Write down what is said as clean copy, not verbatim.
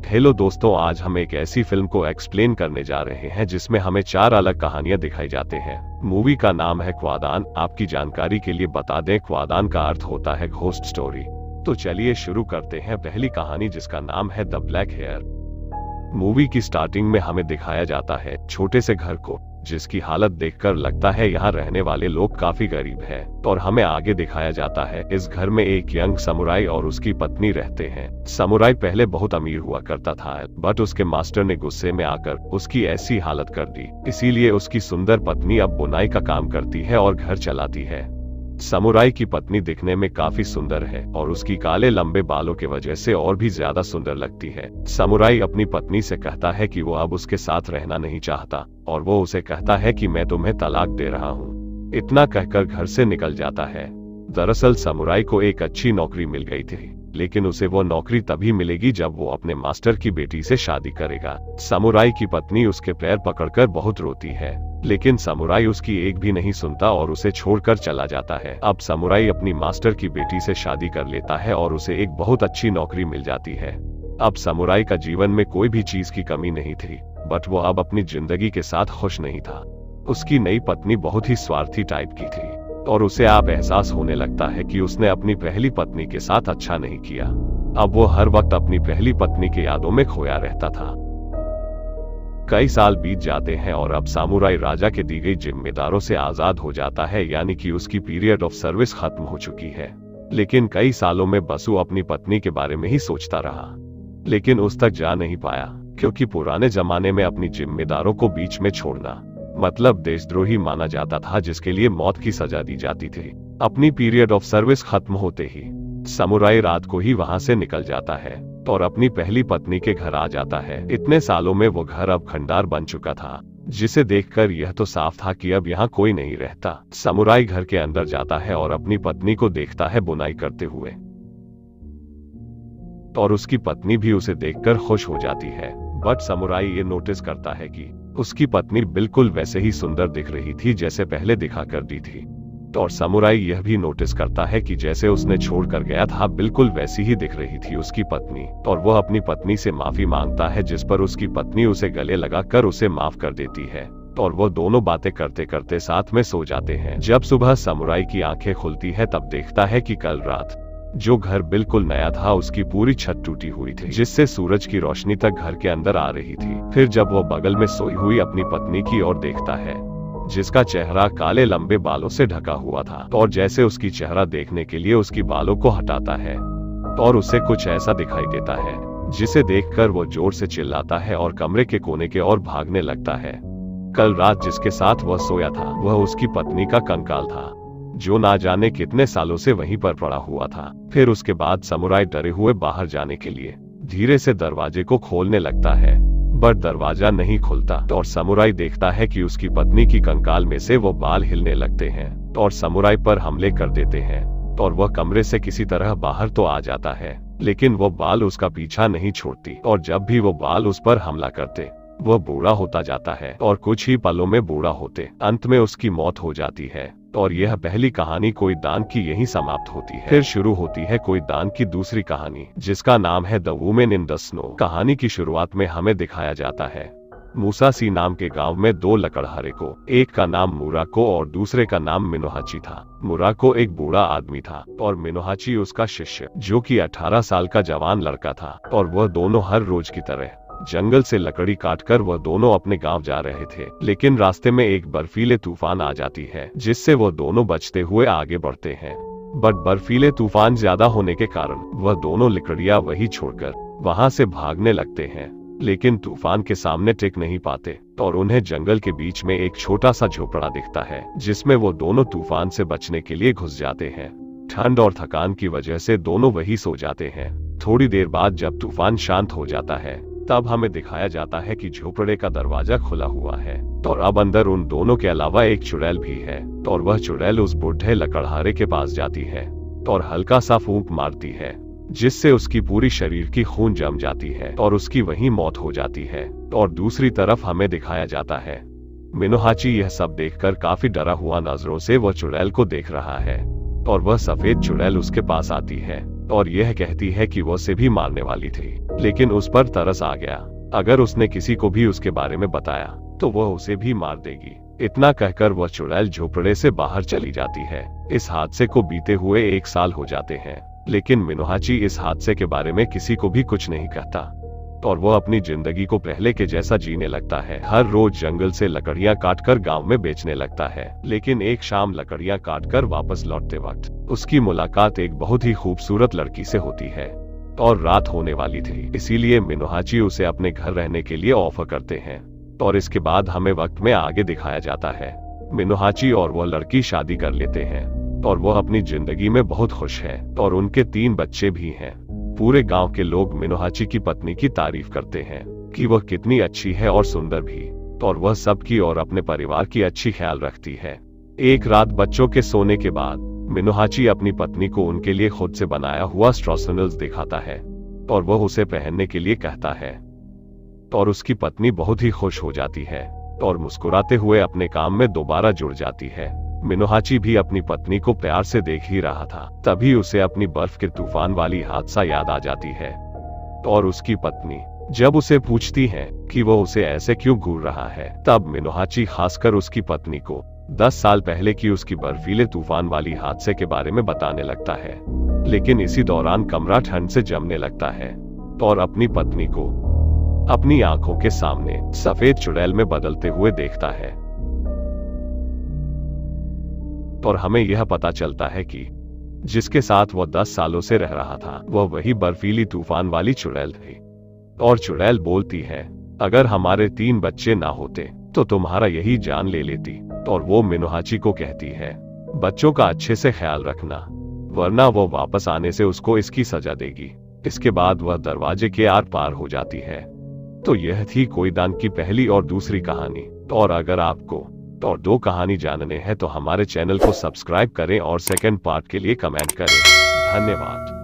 Hello दोस्तों, आज हम एक ऐसी फिल्म को एक्सप्लेन करने जा रहे हैं जिसमें हमें 4 अलग कहानियां दिखाई जाते हैं। मूवी का नाम है क्वादान। आपकी जानकारी के लिए बता दें, क्वादान का अर्थ होता है घोस्ट स्टोरी। तो चलिए शुरू करते हैं पहली कहानी, जिसका नाम है द ब्लैक हेयर। मूवी की स्टार्टिंग में हमें दिखाया जाता है छोटे से घर को, जिसकी हालत देखकर लगता है यहाँ रहने वाले लोग काफी गरीब हैं। और हमें आगे दिखाया जाता है इस घर में एक यंग समुराई और उसकी पत्नी रहते हैं। समुराई पहले बहुत अमीर हुआ करता था, बट उसके मास्टर ने गुस्से में आकर उसकी ऐसी हालत कर दी, इसीलिए उसकी सुंदर पत्नी अब बुनाई का काम करती है और घर चलाती है। समुराई की पत्नी दिखने में काफी सुंदर है और उसकी काले लंबे बालों के वजह से और भी ज्यादा सुंदर लगती है। समुराई अपनी पत्नी से कहता है कि वो अब उसके साथ रहना नहीं चाहता और वो उसे कहता है कि मैं तुम्हें तलाक दे रहा हूँ। इतना कहकर घर से निकल जाता है। दरअसल समुराई को एक अच्छी नौकरी मिल गई थी, लेकिन उसे वो नौकरी तभी मिलेगी जब वो अपने मास्टर की बेटी से शादी करेगा। समुराई की पत्नी उसके पैर पकड़कर बहुत रोती है, लेकिन समुराई उसकी एक भी नहीं सुनता और उसे छोड़कर चला जाता है। अब समुराई अपनी मास्टर की बेटी से शादी कर लेता है और उसे एक बहुत अच्छी नौकरी मिल जाती है। अब समुराई का जीवन में कोई भी चीज की कमी नहीं थी, बट वो अब अपनी जिंदगी के साथ खुश नहीं था। उसकी नई पत्नी बहुत ही स्वार्थी टाइप की थी और उसे अब एहसास होने लगता है कि उसने अपनी पहली पत्नी के साथ अच्छा नहीं किया। अब वो हर वक्त अपनी पहली पत्नी के यादों में खोया रहता था। कई साल बीत जाते हैं और अब समुराई राजा के दी गई जिम्मेदारों से आजाद हो जाता है, यानी कि उसकी पीरियड ऑफ सर्विस खत्म हो चुकी है। लेकिन कई सालों में बसु अपनी पत्नी के बारे में ही सोचता रहा, लेकिन उस तक जा नहीं पाया, क्योंकि पुराने जमाने में अपनी जिम्मेदारों को बीच में छोड़ना मतलब देशद्रोही माना जाता था, जिसके लिए मौत की सजा दी जाती थी। अपनी पीरियड ऑफ सर्विस खत्म होते ही समुराई रात को ही वहां से निकल जाता है और अपनी पहली पत्नी के घर आ जाता है। इतने सालों में वो घर अब खंडार बन चुका था, जिसे देखकर यह तो साफ था कि अब यहाँ कोई नहीं रहता। समुराई घर के अंदर जाता है और अपनी पत्नी को देखता है बुनाई करते हुए, और उसकी पत्नी भी उसे देखकर खुश हो जाती है। बट समुराई ये नोटिस करता है कि उसकी पत्नी बिल्कुल वैसे ही सुंदर दिख रही थी जैसे पहले दिखा कर दी थी। और समुराई यह भी नोटिस करता है कि जैसे उसने छोड़कर गया था बिल्कुल वैसी ही दिख रही थी उसकी पत्नी। और वह अपनी पत्नी से माफी मांगता है, जिस पर उसकी पत्नी उसे गले लगाकर उसे माफ कर देती है और वो दोनों बातें करते करते साथ में सो जाते हैं। जब सुबह समुराई की आंखें खुलती है तब देखता है कि कल रात जो घर बिल्कुल नया था उसकी पूरी छत टूटी हुई थी, जिससे सूरज की रोशनी तक घर के अंदर आ रही थी। फिर जब वो बगल में सोई हुई अपनी पत्नी की ओर देखता है, जिसका चेहरा काले लंबे बालों से ढका हुआ था, और जैसे उसकी चेहरा देखने के लिए उसकी बालों को हटाता है और उसे कुछ ऐसा दिखाई देता है, जिसे देखकर वो जोर से चिल्लाता है और कमरे के कोने के ओर भागने लगता है। कल रात जिसके साथ वह सोया था वह उसकी पत्नी का कंकाल था, जो ना जाने कितने सालों से वहीं पर पड़ा हुआ था। फिर उसके बाद समुराई डरे हुए बाहर जाने के लिए धीरे से दरवाजे को खोलने लगता है, बट दरवाजा नहीं खुलता और समुराई देखता है कि उसकी पत्नी की कंकाल में से वो बाल हिलने लगते हैं और समुराई पर हमले कर देते हैं। और वह कमरे से किसी तरह बाहर तो आ जाता है, लेकिन वो बाल उसका पीछा नहीं छोड़ती और जब भी वो बाल उस पर हमला करते वह बूढ़ा होता जाता है और कुछ ही पलों में बूढ़ा होते अंत में उसकी मौत हो जाती है। और यह पहली कहानी कोई दान की यहीं समाप्त होती है। फिर शुरू होती है कोई दान की दूसरी कहानी, जिसका नाम है the women in the snow. कहानी की शुरुआत में हमें दिखाया जाता है मूसासी नाम के गांव में 2 लकड़हारे को, एक का नाम मुराको और दूसरे का नाम मिनोहाची था। मुराको एक बूढ़ा आदमी था और मिनोहाची उसका शिष्य, जो कि 18 साल का जवान लड़का था। और वह दोनों हर रोज की तरह जंगल से लकड़ी काटकर वह दोनों अपने गांव जा रहे थे, लेकिन रास्ते में एक बर्फीले तूफान आ जाती है, जिससे वो दोनों बचते हुए आगे बढ़ते हैं। बट बर्फीले तूफान ज्यादा होने के कारण वह दोनों लकड़ियां वही छोड़कर वहां से भागने लगते हैं, लेकिन तूफान के सामने टिक नहीं पाते और उन्हें जंगल के बीच में एक छोटा सा झोपड़ा दिखता है, जिसमें वो दोनों तूफान से बचने के लिए घुस जाते हैं। ठंड और थकान की वजह से दोनों वही सो जाते हैं। थोड़ी देर बाद जब तूफान शांत हो जाता है तब हमें दिखाया जाता है कि झोपड़े का दरवाजा खुला हुआ है और अब अंदर उन दोनों के अलावा एक चुड़ैल भी है। और वह चुड़ैल उस बूढ़े लकड़हारे के पास जाती है और हल्का सा फूंक मारती है, जिससे उसकी पूरी शरीर की खून जम जाती है और उसकी वहीं मौत हो जाती है। और दूसरी तरफ हमें दिखाया जाता है मिनोहाची यह सब देखकर काफी डरा हुआ नजरों से वह चुड़ैल को देख रहा है और वह सफेद चुड़ैल उसके पास आती है और यह कहती है कि वो उसे भी मारने वाली थी, लेकिन उस पर तरस आ गया। अगर उसने किसी को भी उसके बारे में बताया तो वह उसे भी मार देगी। इतना कहकर वह चुड़ैल झोपड़े से बाहर चली जाती है। इस हादसे को बीते हुए 1 साल हो जाते हैं, लेकिन मिनोहाची इस हादसे के बारे में किसी को भी कुछ नहीं कहता और वो अपनी जिंदगी को पहले के जैसा जीने लगता है। हर रोज जंगल से लकड़ियां काटकर गांव में बेचने लगता है। लेकिन एक शाम लकड़ियां काटकर वापस लौटते वक्त उसकी मुलाकात एक बहुत ही खूबसूरत लड़की से होती है और रात होने वाली थी, इसीलिए मिनोहाची उसे अपने घर रहने के लिए ऑफर करते हैं। और इसके बाद हमें वक्त में आगे दिखाया जाता है। मिनोहाची और वह लड़की शादी कर लेते हैं और वह अपनी जिंदगी में बहुत खुश है और उनके 3 बच्चे भी हैं। पूरे गांव के लोग मिनोहाची की पत्नी की तारीफ करते हैं कि वह कितनी अच्छी है और सुंदर भी, और वह सबकी और अपने परिवार की अच्छी ख्याल रखती है। एक रात बच्चों के सोने के बाद मिनोहाची अपनी पत्नी को उनके लिए खुद से बनाया हुआ स्ट्रॉ सैंडल्स दिखाता है और वह उसे पहनने के लिए कहता है और उसकी पत्नी बहुत ही खुश हो जाती है और मुस्कुराते हुए अपने काम में दोबारा जुड़ जाती है। मिनोहाची भी अपनी पत्नी को प्यार से देख ही रहा था, तभी उसे अपनी बर्फ के तूफान वाली हादसा याद आ जाती है और उसकी पत्नी जब उसे पूछती है कि वह उसे ऐसे क्यों घूर रहा है, तब मिनोहाची खासकर उसकी पत्नी को 10 साल पहले की उसकी बर्फीले तूफान वाली हादसे के बारे में बताने लगता है। लेकिन इसी दौरान कमरा ठंड से जमने लगता है और अपनी पत्नी को अपनी आंखों के सामने सफेद चुड़ैल में बदलते हुए देखता है और हमें यह पता चलता है कि जिसके साथ वह 10 सालों से रह रहा था वह वही बर्फीली तूफान वाली चुड़ैल थी। और चुड़ैल बोलती है, अगर हमारे 3 बच्चे ना होते तो तुम्हारा यही जान ले लेती। और वो मिनोहाची को कहती है, बच्चों का अच्छे से ख्याल रखना, वरना वो वापस आने से उसको इसकी सजा देगी। इसके बाद वह दरवाजे के आर पार हो जाती है। तो यह थी कोईदान की पहली और दूसरी कहानी। और अगर आपको और 2 कहानी जानने हैं तो हमारे चैनल को सब्सक्राइब करें और सेकंड पार्ट के लिए कमेंट करें। धन्यवाद।